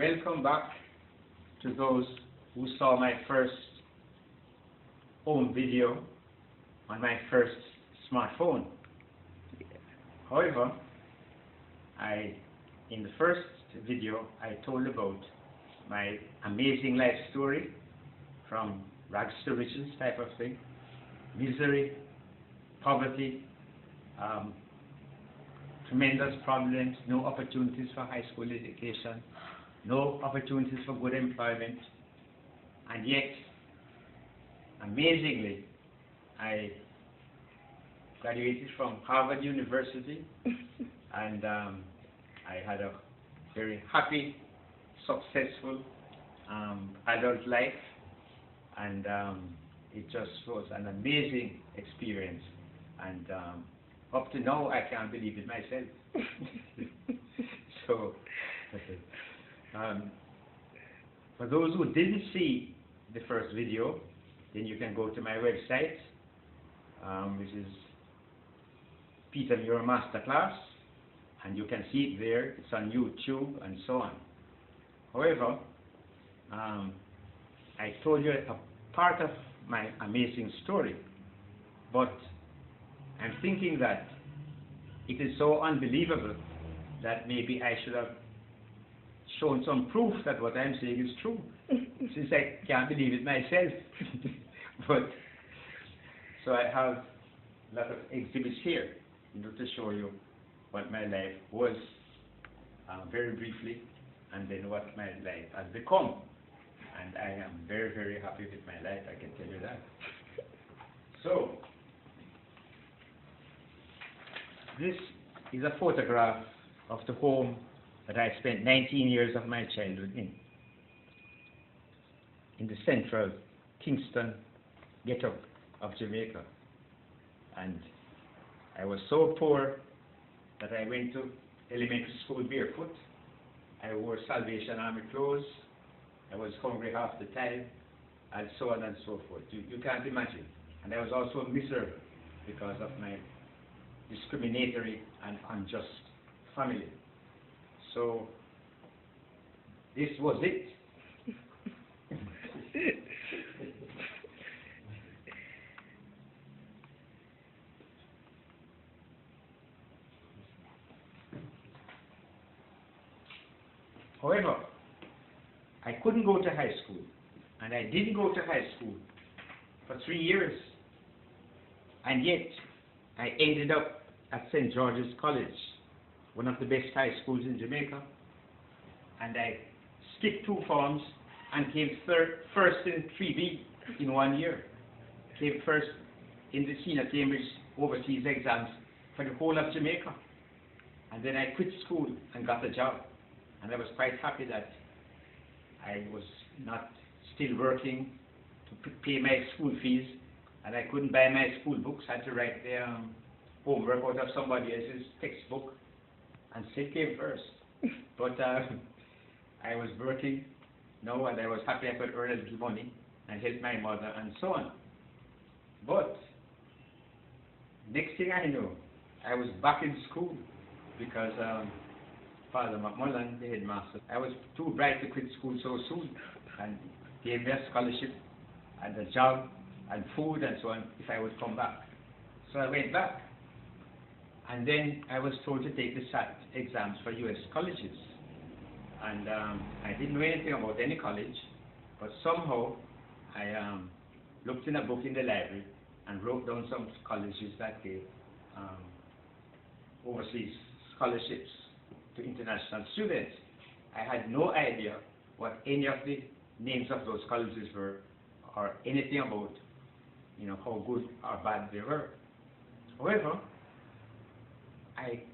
Welcome back to those who saw my first home video on my first smartphone. However, in the first video, I told about my amazing life story from rags to riches type of thing, misery, poverty, tremendous problems, no opportunities for high school education, no opportunities for good employment, and yet, amazingly, I graduated from Harvard University, and I had a very happy, successful adult life, and it just was an amazing experience, and up to now I can't believe it myself. So, for those who didn't see the first video, then you can go to my website, which is Bethenny Masterclass, and you can see it there. It's on YouTube and so on. However, I told you a part of my amazing story, but I'm thinking that it is so unbelievable that maybe I should have shown some proof that what I'm saying is true, since I can't believe it myself. But so I have a lot of exhibits here to show you what my life was very briefly, and then what my life has become. And I am very, very happy with my life, I can tell you that. So, this is a photograph of the home that I spent 19 years of my childhood in the central Kingston ghetto of Jamaica. And I was so poor that I went to elementary school barefoot. I wore Salvation Army clothes. I was hungry half the time, and so on and so forth. You can't imagine. And I was also miserable because of my discriminatory and unjust family. So this was it. However, I couldn't go to high school, and I didn't go to high school for 3 years, and yet I ended up at St. George's College, one of the best high schools in Jamaica, and I skipped 2 forms and came first in 3B in 1 year. Came first in the Senior Cambridge overseas exams for the whole of Jamaica. And then I quit school and got a job, and I was quite happy that I was not still working to pay my school fees, and I couldn't buy my school books. I had to write the homework out of somebody else's textbook, and still came first. But I was working now, and I was happy I could earn a little money and help my mother and so on. But next thing I know, I was back in school because Father McMullen, the headmaster, I was too bright to quit school so soon, and gave me a scholarship and a job and food and so on if I would come back. So I went back, and then I was told to take the SAT exams for US colleges, and I didn't know anything about any college, but somehow I looked in a book in the library and wrote down some colleges that gave overseas scholarships to international students. I had no idea what any of the names of those colleges were, or anything about, how good or bad they were. However,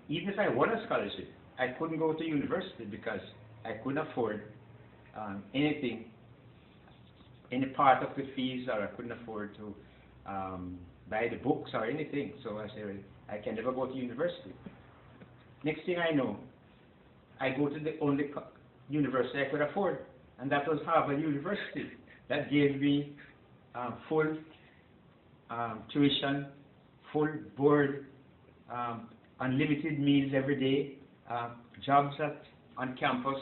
even if I won a scholarship, I couldn't go to university because I couldn't afford anything, any part of the fees, or I couldn't afford to buy the books or anything. So I said, I can never go to university. Next thing I know, I go to the only university I could afford, and that was Harvard University. That gave me full tuition, full board, unlimited meals every day, jobs on campus,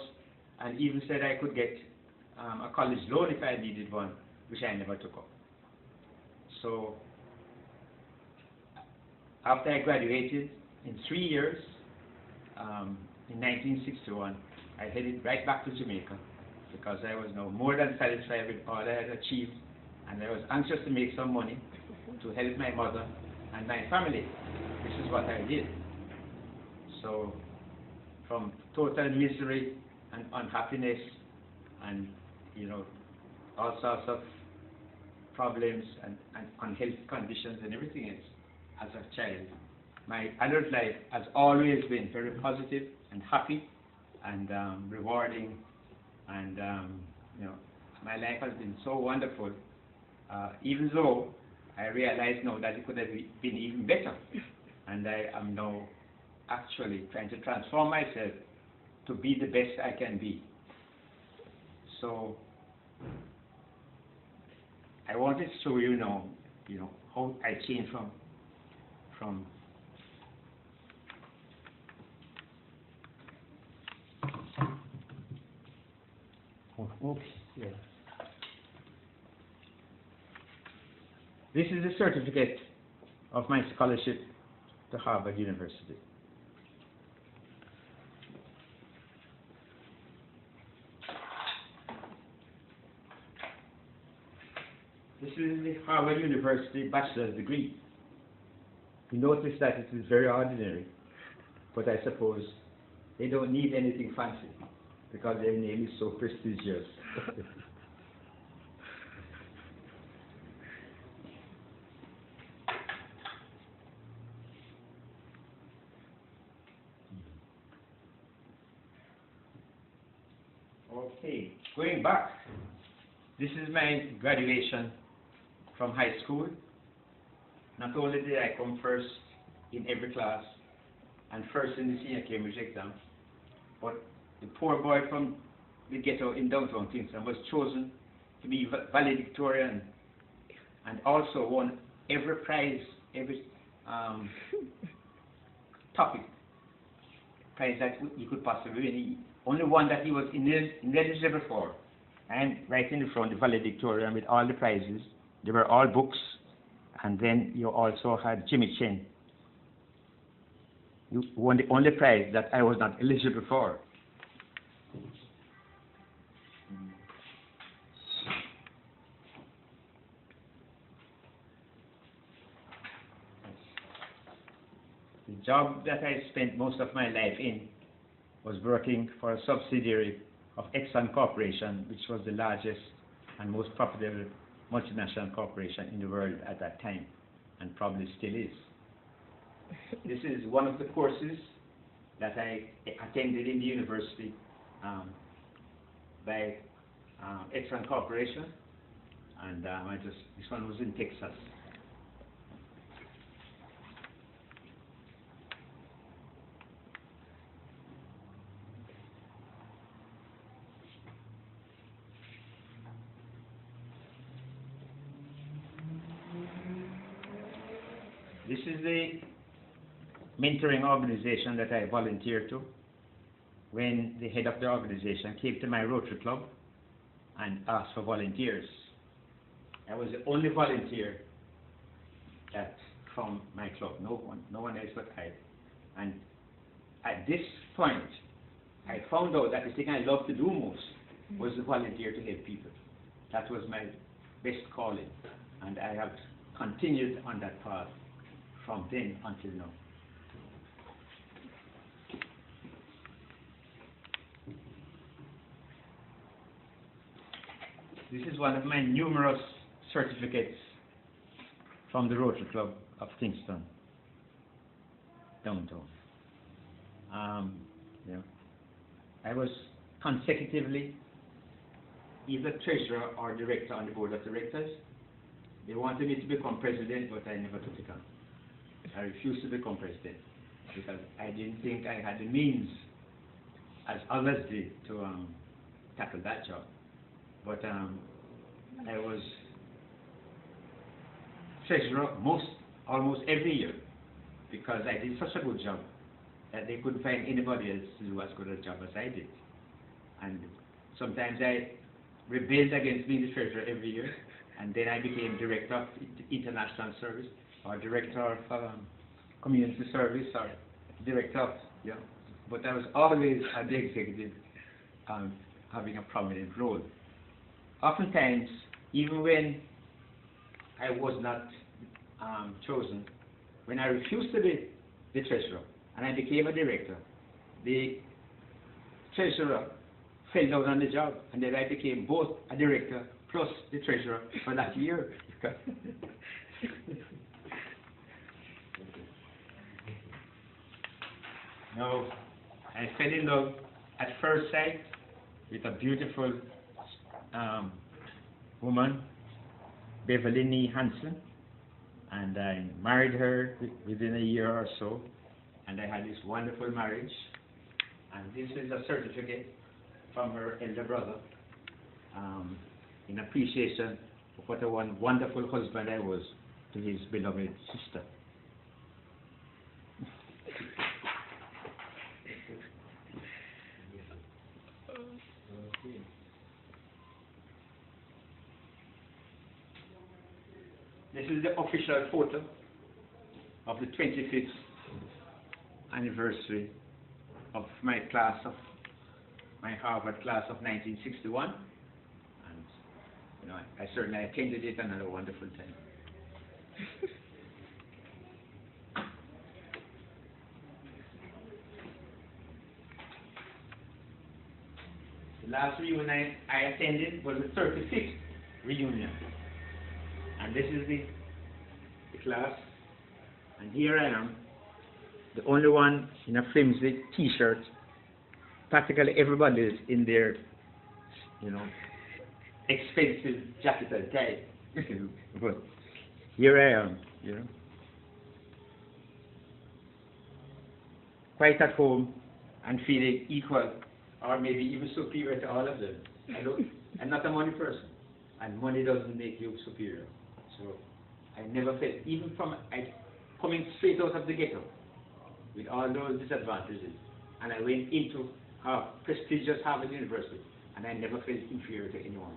and even said I could get a college loan if I needed one, which I never took up. So after I graduated, in 3 years, in 1961, I headed right back to Jamaica because I was now more than satisfied with all I had achieved, and I was anxious to make some money to help my mother and my family. This is what I did. So from total misery and unhappiness and, you know, all sorts of problems and unhealthy conditions and everything else as a child, my adult life has always been very positive and happy and rewarding, and you know, my life has been so wonderful, even though I realize now that it could have been even better, and I am now actually trying to transform myself to be the best I can be. So I wanted to show you now, you know, how I changed from oops, yeah. This is a certificate of my scholarship to Harvard University. This is the Harvard University bachelor's degree. You notice that it is very ordinary, but I suppose they don't need anything fancy because their name is so prestigious. Okay, going back, this is my graduation from high school. Not only did I come first in every class and first in the senior Cambridge exam, but the poor boy from the ghetto in downtown Kingston was chosen to be valedictorian and also won every prize, every topic prize that you could possibly win. Only one that he was ineligible for. And right in the front, the valedictorian with all the prizes. They were all books. And then you also had Jimmy Chin. You won the only prize that I was not eligible for. The job that I spent most of my life in was working for a subsidiary of Exxon Corporation, which was the largest and most profitable multinational corporation in the world at that time, and probably still is. This is one of the courses that I attended in the university by Exxon Corporation, and this one was in Texas. This is the mentoring organization that I volunteered to when the head of the organization came to my Rotary Club and asked for volunteers. I was the only volunteer from my club, no one else but I. And at this point, I found out that the thing I loved to do most was to volunteer to help people. That was my best calling, and I have continued on that path from then until now. This is one of my numerous certificates from the Rotary Club of Kingston, downtown. Yeah. I was consecutively either treasurer or director on the board of directors. They wanted me to become president, but I never took it on. I refused to become president because I didn't think I had the means, as others did, to tackle that job. But I was treasurer almost every year because I did such a good job that they couldn't find anybody else to do as good a job as I did. And sometimes I rebelled against being the treasurer every year, and then I became director of international service, or director of community service, or director of, but I was always at the executive, having a prominent role. Oftentimes, even when I was not chosen, when I refused to be the treasurer and I became a director, the treasurer fell down on the job, and then I became both a director plus the treasurer for that year. Now, I fell in love at first sight with a beautiful woman, Bethenny, and I married her within a year or so, and I had this wonderful marriage. And this is a certificate from her elder brother, in appreciation of what a wonderful husband I was to his beloved sister. This is the official photo of the 25th anniversary of my Harvard class of 1961, and I certainly attended it and had a wonderful time. The last reunion I attended was the 35th reunion, and this is the class, and here I am, the only one in a flimsy t-shirt. Practically everybody is in their, expensive jacket and tie. But here I am, quite at home and feeling equal or maybe even superior to all of them. I'm not a money person, and money doesn't make you superior. So I never felt, even coming straight out of the ghetto with all those disadvantages, and I went into a prestigious Harvard University, and I never felt inferior to anyone.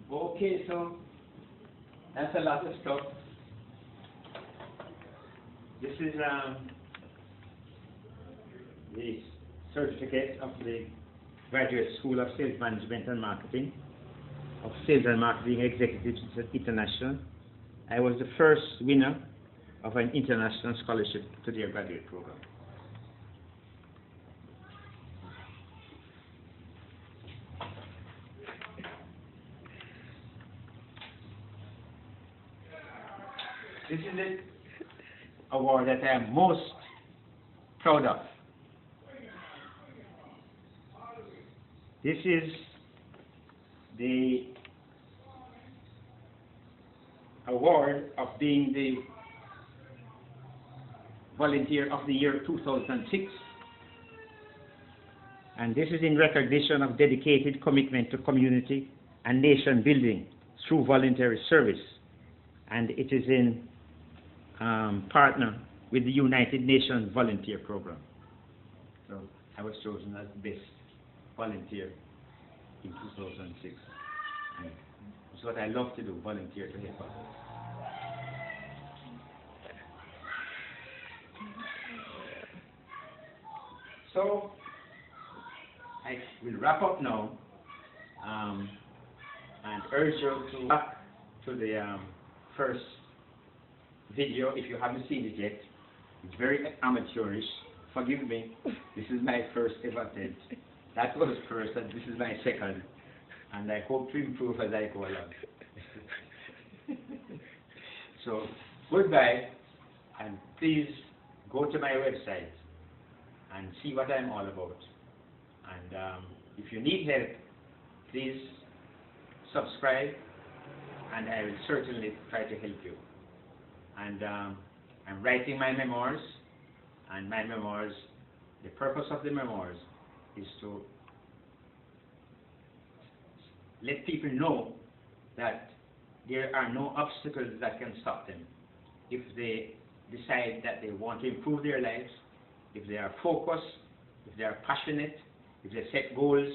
Okay, so that's a lot of stuff. This is the certificate of the Graduate School of Sales Management and Marketing, of Sales and Marketing Executives International. I was the first winner of an international scholarship to their graduate program. This is the award that I am most proud of. This is the award of being the Volunteer of the Year 2006. And this is in recognition of dedicated commitment to community and nation building through voluntary service. And it is in partner with the United Nations Volunteer Program. So I was chosen as best volunteer in 2006. And it's what I love to do, volunteer to help others. So I will wrap up now and urge you to go back to the first video if you haven't seen it yet. It's very amateurish. Forgive me. This is my first ever attempt. That was first, and this is my second. And I hope to improve as I go along. So, goodbye, and please go to my website and see what I'm all about. And if you need help, please subscribe, and I will certainly try to help you. And I'm writing my memoirs, and my memoirs, the purpose of the memoirs is to let people know that there are no obstacles that can stop them if they decide that they want to improve their lives, if they are focused, if they are passionate, if they set goals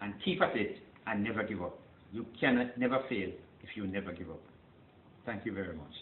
and keep at it and never give up. You cannot never fail if you never give up. Thank you very much.